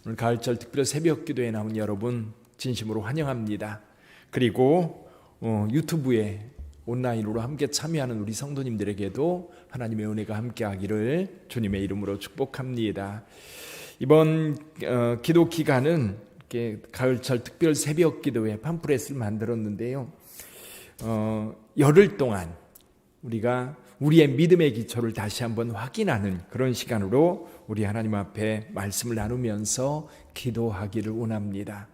오늘 가을철 특별 새벽 기도에 나온 여러분 진심으로 환영합니다. 그리고 유튜브에 온라인으로 함께 참여하는 우리 성도님들에게도 하나님의 은혜가 함께하기를 주님의 이름으로 축복합니다. 이번 기도 기간은 이렇게 가을철 특별 새벽 기도회 팜플렛을 만들었는데요. 열흘 동안 우리가 우리의 믿음의 기초를 다시 한번 확인하는 그런 시간으로 우리 하나님 앞에 말씀을 나누면서 기도하기를 원합니다.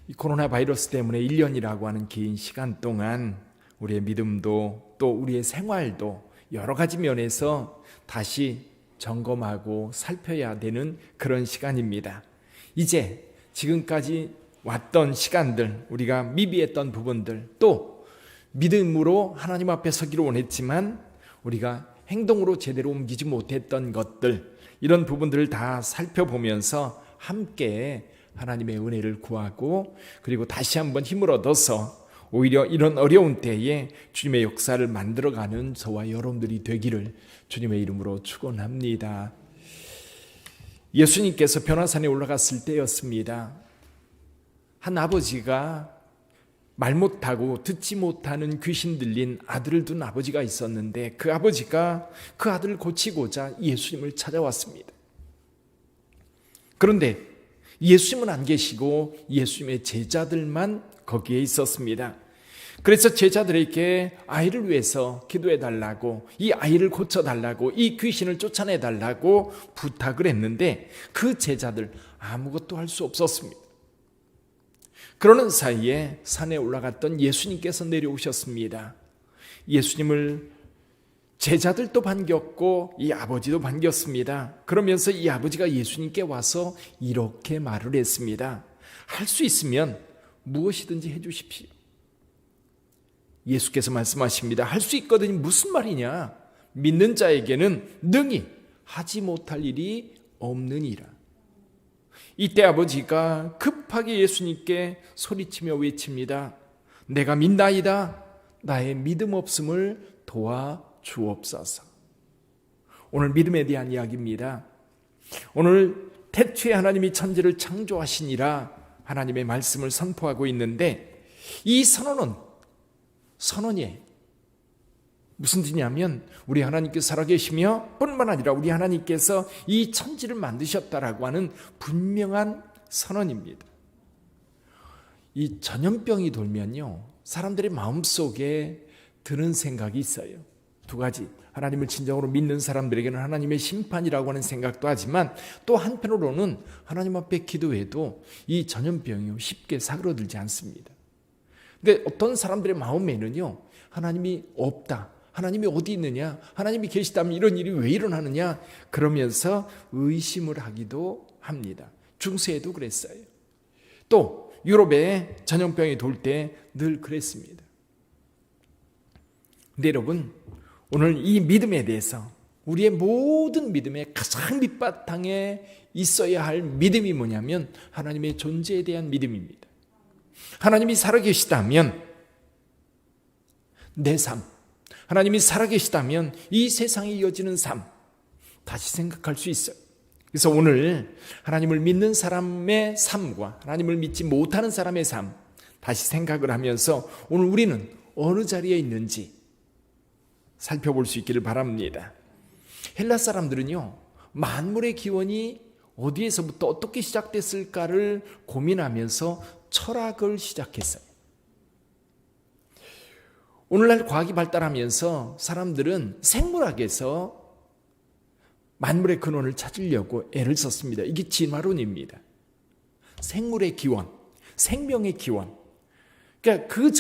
이 코로나 바이러스 때문에 1년이라고 하는 긴 시간 동안 우리의 믿음도 또 우리의 생활도 여러 가지 면에서 다시 점검하고 살펴야 되는 그런 시간입니다. 이제 지금까지 왔던 시간들, 우리가 미비했던 부분들, 또 믿음으로 하나님 앞에 서기를 원했지만 우리가 행동으로 제대로 옮기지 못했던 것들, 이런 부분들을 다 살펴보면서 함께 하나님의 은혜를 구하고 그리고 다시 한번 힘을 얻어서 오히려 이런 어려운 때에 주님의 역사를 만들어가는 저와 여러분들이 되기를 주님의 이름으로 축원합니다. 예수님께서 변화산에 올라갔을 때였습니다. 한 아버지가 말 못하고 듣지 못하는 귀신 들린 아들을 둔 아버지가 있었는데 그 아버지가 그 아들을 고치고자 예수님을 찾아왔습니다. 그런데 예수님은 안 계시고 예수님의 제자들만 거기에 있었습니다. 그래서 제자들에게 아이를 위해서 기도해 달라고, 이 아이를 고쳐 달라고, 이 귀신을 쫓아내 달라고 부탁을 했는데 그 제자들 아무것도 할 수 없었습니다. 그러는 사이에 산에 올라갔던 예수님께서 내려오셨습니다. 예수님을 제자들도 반겼고 이 아버지도 반겼습니다. 그러면서 이 아버지가 예수님께 와서 이렇게 말을 했습니다. 할 수 있으면 무엇이든지 해주십시오. 예수께서 말씀하십니다. 할 수 있거든요. 무슨 말이냐? 믿는 자에게는 능히 하지 못할 일이 없느니라. 이때 아버지가 급하게 예수님께 소리치며 외칩니다. 내가 믿나이다. 나의 믿음 없음을 도와주옵소서. 오늘 믿음에 대한 이야기입니다. 오늘 태초에 하나님이 천지를 창조하시니라 하나님의 말씀을 선포하고 있는데 이 선언이에요. 무슨 뜻이냐면 우리 하나님께서 살아계시며 뿐만 아니라 우리 하나님께서 이 천지를 만드셨다라고 하는 분명한 선언입니다. 이 전염병이 돌면요, 사람들의 마음속에 드는 생각이 있어요. 두 가지. 하나님을 진정으로 믿는 사람들에게는 하나님의 심판이라고 하는 생각도 하지만 또 한편으로는 하나님 앞에 기도해도 이 전염병이 쉽게 사그러들지 않습니다. 근데 어떤 사람들의 마음에는요, 하나님이 없다, 하나님이 어디 있느냐, 하나님이 계시다면 이런 일이 왜 일어나느냐, 그러면서 의심을 하기도 합니다. 중세에도 그랬어요. 또 유럽에 전염병이 돌 때 늘 그랬습니다. 근데 여러분, 오늘 이 믿음에 대해서 우리의 모든 믿음의 가장 밑바탕에 있어야 할 믿음이 뭐냐면 하나님의 존재에 대한 믿음입니다. 하나님이 살아계시다면 내 삶, 하나님이 살아계시다면 이 세상에 이어지는 삶, 다시 생각할 수 있어요. 그래서 오늘 하나님을 믿는 사람의 삶과 하나님을 믿지 못하는 사람의 삶, 다시 생각을 하면서 오늘 우리는 어느 자리에 있는지 살펴볼 수 있기를 바랍니다. 헬라 사람들은요, 만물의 기원이 어디에서부터 어떻게 시작됐을까를 고민하면서 철학을 시작했어요. 오늘날 과학이 발달하면서 사람들은 생물학에서 만물의 근원을 찾으려고 애를 썼습니다. 이게 진화론입니다. 생물의 기원, 생명의 기원. 그러니까 그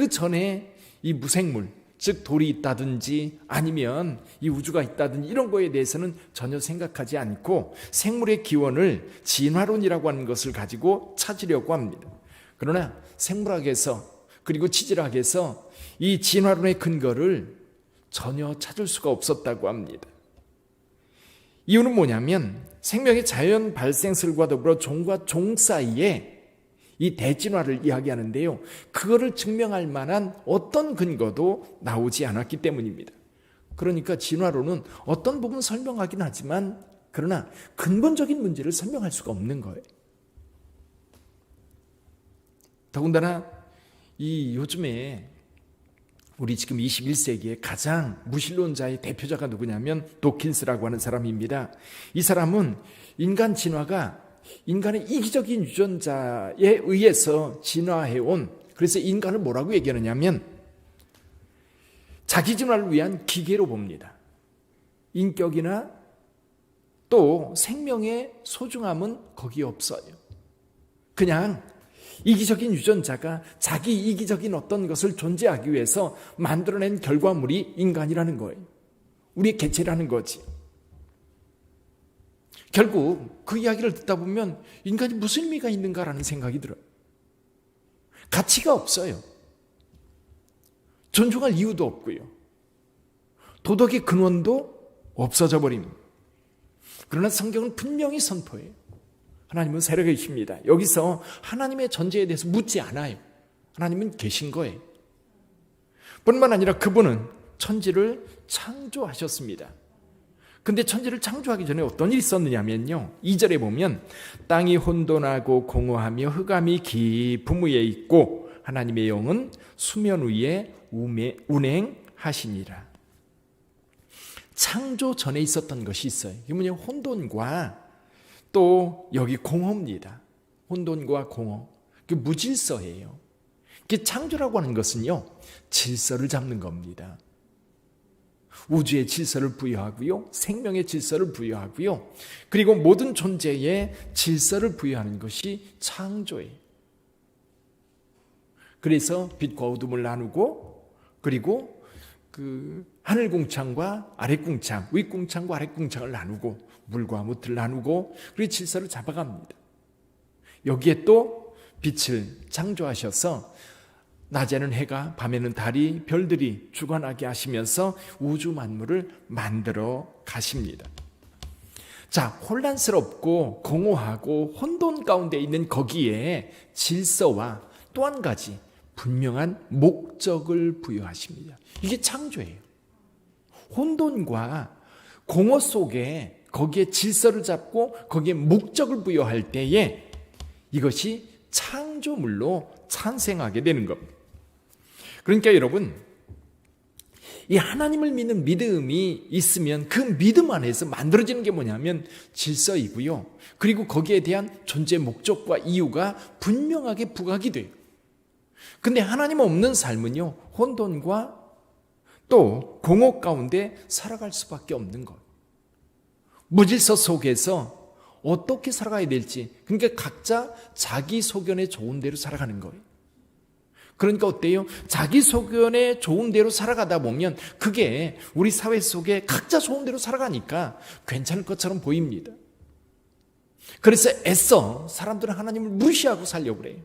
전에 이 무생물, 즉 돌이 있다든지 아니면 이 우주가 있다든지 이런 거에 대해서는 전혀 생각하지 않고 생물의 기원을 진화론이라고 하는 것을 가지고 찾으려고 합니다. 그러나 생물학에서 그리고 지질학에서 이 진화론의 근거를 전혀 찾을 수가 없었다고 합니다. 이유는 뭐냐면 생명의 자연 발생설과 더불어 종과 종 사이에 이 대진화를 이야기하는데요, 그거를 증명할 만한 어떤 근거도 나오지 않았기 때문입니다. 그러니까 진화론은 어떤 부분 설명하긴 하지만 그러나 근본적인 문제를 설명할 수가 없는 거예요. 더군다나 이 요즘에 우리 지금 21세기의 가장 무신론자의 대표자가 누구냐면 도킨스라고 하는 사람입니다. 이 사람은 인간 진화가 인간의 이기적인 유전자에 의해서 진화해온, 그래서 인간을 뭐라고 얘기하느냐면 자기 진화를 위한 기계로 봅니다. 인격이나 또 생명의 소중함은 거기에 없어요. 그냥 이기적인 유전자가 자기 이기적인 어떤 것을 존재하기 위해서 만들어낸 결과물이 인간이라는 거예요. 우리의 개체라는 거지. 결국 그 이야기를 듣다 보면 인간이 무슨 의미가 있는가라는 생각이 들어요. 가치가 없어요. 존중할 이유도 없고요. 도덕의 근원도 없어져 버립니다. 그러나 성경은 분명히 선포해요. 하나님은 살아계십니다. 여기서 하나님의 존재에 대해서 묻지 않아요. 하나님은 계신 거예요. 뿐만 아니라 그분은 천지를 창조하셨습니다. 근데 천지를 창조하기 전에 어떤 일이 있었느냐면요, 2절에 보면 땅이 혼돈하고 공허하며 흑암이 깊음 위에 있고 하나님의 영은 수면 위에 운행하시니라. 창조 전에 있었던 것이 있어요. 이게 뭐냐, 혼돈과 또 여기 공허입니다. 혼돈과 공허. 그게 무질서예요. 그게 창조라고 하는 것은요, 질서를 잡는 겁니다. 우주의 질서를 부여하고요, 생명의 질서를 부여하고요, 그리고 모든 존재에 질서를 부여하는 것이 창조예요. 그래서 빛과 어둠을 나누고, 그리고 그 하늘 궁창과 아래 궁창, 윗 궁창과 아래 궁창을 나누고, 물과 무틀 나누고, 그리고 질서를 잡아갑니다. 여기에 또 빛을 창조하셔서 낮에는 해가, 밤에는 달이, 별들이 주관하게 하시면서 우주 만물을 만들어 가십니다. 자, 혼란스럽고 공허하고 혼돈 가운데 있는 거기에 질서와 또 한 가지 분명한 목적을 부여하십니다. 이게 창조예요. 혼돈과 공허 속에 거기에 질서를 잡고 거기에 목적을 부여할 때에 이것이 창조물로 탄생하게 되는 겁니다. 그러니까 여러분, 이 하나님을 믿는 믿음이 있으면 그 믿음 안에서 만들어지는 게 뭐냐면 질서이고요, 그리고 거기에 대한 존재 목적과 이유가 분명하게 부각이 돼요. 근데 하나님 없는 삶은요, 혼돈과 또 공허 가운데 살아갈 수밖에 없는 거예요. 무질서 속에서 어떻게 살아가야 될지, 그러니까 각자 자기 소견에 좋은 대로 살아가는 거예요. 그러니까 어때요? 자기 소견에 좋은 대로 살아가다 보면 그게 우리 사회 속에 각자 좋은 대로 살아가니까 괜찮을 것처럼 보입니다. 그래서 애써 사람들은 하나님을 무시하고 살려고 그래요.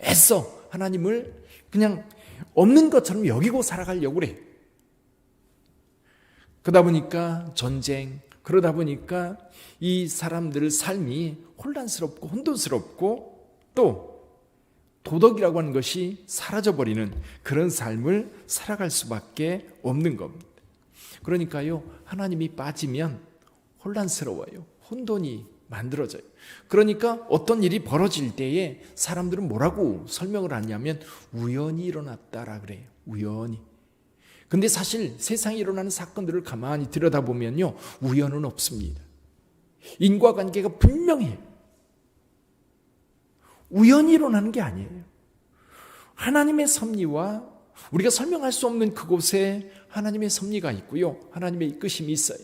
애써 하나님을 그냥 없는 것처럼 여기고 살아가려고 그래요. 그러다 보니까 전쟁, 그러다 보니까 이 사람들의 삶이 혼란스럽고 혼돈스럽고 또 도덕이라고 하는 것이 사라져버리는 그런 삶을 살아갈 수밖에 없는 겁니다. 그러니까요, 하나님이 빠지면 혼란스러워요. 혼돈이 만들어져요. 그러니까 어떤 일이 벌어질 때에 사람들은 뭐라고 설명을 하냐면 우연히 일어났다라 그래요. 우연히. 근데 사실 세상에 일어나는 사건들을 가만히 들여다보면요, 우연은 없습니다. 인과관계가 분명해요. 우연히 일어나는 게 아니에요. 하나님의 섭리와 우리가 설명할 수 없는 그곳에 하나님의 섭리가 있고요, 하나님의 이끄심이 있어요.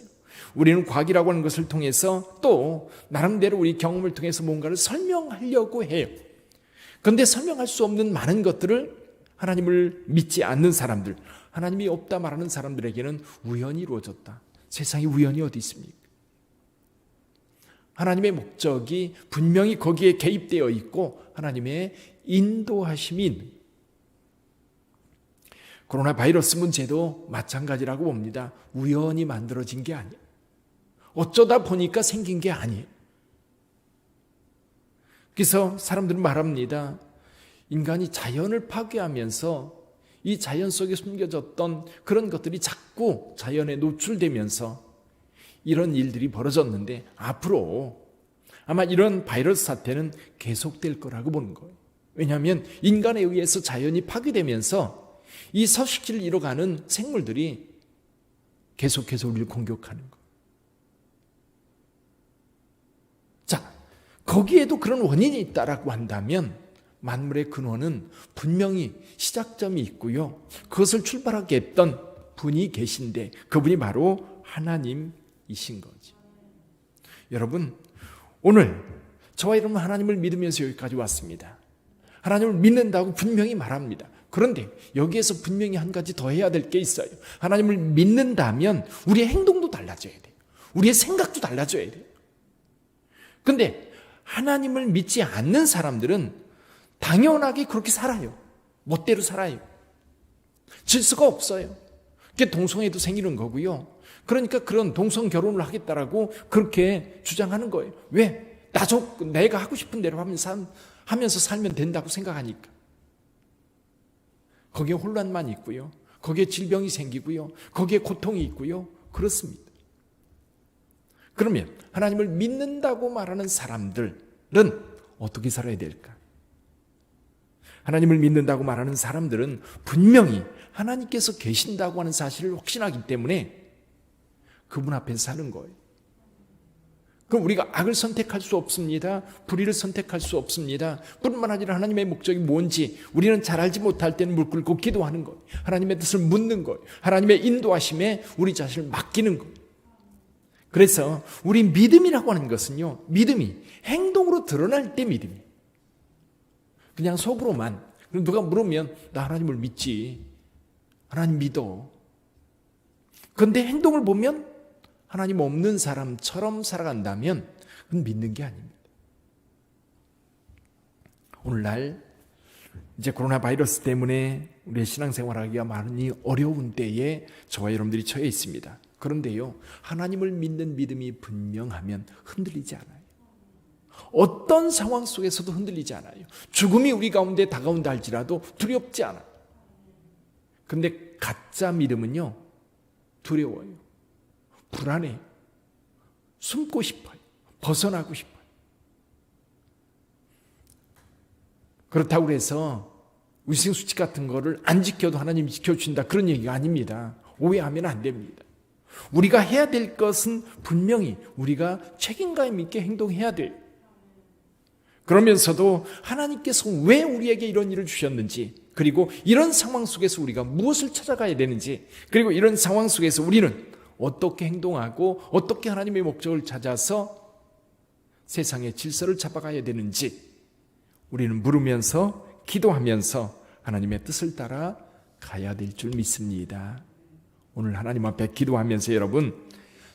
우리는 과학이라고 하는 것을 통해서 또 나름대로 우리 경험을 통해서 뭔가를 설명하려고 해요. 그런데 설명할 수 없는 많은 것들을 하나님을 믿지 않는 사람들, 하나님이 없다 말하는 사람들에게는 우연히 이루어졌다. 세상에 우연이 어디 있습니까? 하나님의 목적이 분명히 거기에 개입되어 있고 하나님의 인도하심이 있는, 코로나 바이러스 문제도 마찬가지라고 봅니다. 우연히 만들어진 게 아니에요. 어쩌다 보니까 생긴 게 아니에요. 그래서 사람들은 말합니다. 인간이 자연을 파괴하면서 이 자연 속에 숨겨졌던 그런 것들이 자꾸 자연에 노출되면서 이런 일들이 벌어졌는데 앞으로 아마 이런 바이러스 사태는 계속될 거라고 보는 거예요. 왜냐하면 인간에 의해서 자연이 파괴되면서 이 서식지를 이뤄가는 생물들이 계속해서 우리를 공격하는 거예요. 자, 거기에도 그런 원인이 있다라고 한다면 만물의 근원은 분명히 시작점이 있고요. 그것을 출발하게 했던 분이 계신데 그분이 바로 하나님이신 거지. 여러분, 오늘 저와 여러분 하나님을 믿으면서 여기까지 왔습니다. 하나님을 믿는다고 분명히 말합니다. 그런데 여기에서 분명히 한 가지 더 해야 될 게 있어요. 하나님을 믿는다면 우리의 행동도 달라져야 돼요. 우리의 생각도 달라져야 돼요. 근데 하나님을 믿지 않는 사람들은 당연하게 그렇게 살아요. 멋대로 살아요. 질서가 없어요. 그게 동성애도 생기는 거고요. 그러니까 그런 동성 결혼을 하겠다라고 그렇게 주장하는 거예요. 왜? 내가 하고 싶은 대로 하면서 살면 된다고 생각하니까. 거기에 혼란만 있고요. 거기에 질병이 생기고요. 거기에 고통이 있고요. 그렇습니다. 그러면 하나님을 믿는다고 말하는 사람들은 어떻게 살아야 될까? 하나님을 믿는다고 말하는 사람들은 분명히 하나님께서 계신다고 하는 사실을 확신하기 때문에 그분 앞에서 사는 거예요. 그럼 우리가 악을 선택할 수 없습니다. 불의를 선택할 수 없습니다. 뿐만 아니라 하나님의 목적이 뭔지 우리는 잘 알지 못할 때는 물 끓고 기도하는 거예요. 하나님의 뜻을 묻는 거예요. 하나님의 인도하심에 우리 자신을 맡기는 거예요. 그래서 우리 믿음이라고 하는 것은요, 믿음이 행동으로 드러날 때 믿음이에요. 그냥 속으로만. 누가 물으면 나 하나님을 믿지. 하나님 믿어. 그런데 행동을 보면 하나님 없는 사람처럼 살아간다면 그건 믿는 게 아닙니다. 오늘날 이제 코로나 바이러스 때문에 우리의 신앙생활하기가 많이 어려운 때에 저와 여러분들이 처해 있습니다. 그런데요, 하나님을 믿는 믿음이 분명하면 흔들리지 않아요. 어떤 상황 속에서도 흔들리지 않아요. 죽음이 우리 가운데 다가온다 할지라도 두렵지 않아요. 그런데 가짜 믿음은요, 두려워요. 불안해요. 숨고 싶어요. 벗어나고 싶어요. 그렇다고 해서 위생수칙 같은 거를 안 지켜도 하나님이 지켜주신다, 그런 얘기가 아닙니다. 오해하면 안 됩니다. 우리가 해야 될 것은 분명히 우리가 책임감 있게 행동해야 돼요. 그러면서도 하나님께서 왜 우리에게 이런 일을 주셨는지, 그리고 이런 상황 속에서 우리가 무엇을 찾아가야 되는지, 그리고 이런 상황 속에서 우리는 어떻게 행동하고 어떻게 하나님의 목적을 찾아서 세상의 질서를 잡아가야 되는지 우리는 물으면서 기도하면서 하나님의 뜻을 따라 가야 될 줄 믿습니다. 오늘 하나님 앞에 기도하면서 여러분,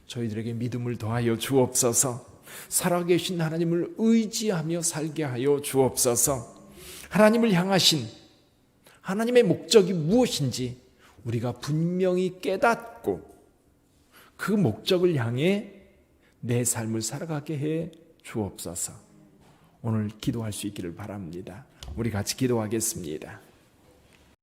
저희들에게 믿음을 더하여 주옵소서. 살아계신 하나님을 의지하며 살게 하여 주옵소서. 하나님을 향하신 하나님의 목적이 무엇인지 우리가 분명히 깨닫고 그 목적을 향해 내 삶을 살아가게 해 주옵소서. 오늘 기도할 수 있기를 바랍니다. 우리 같이 기도하겠습니다.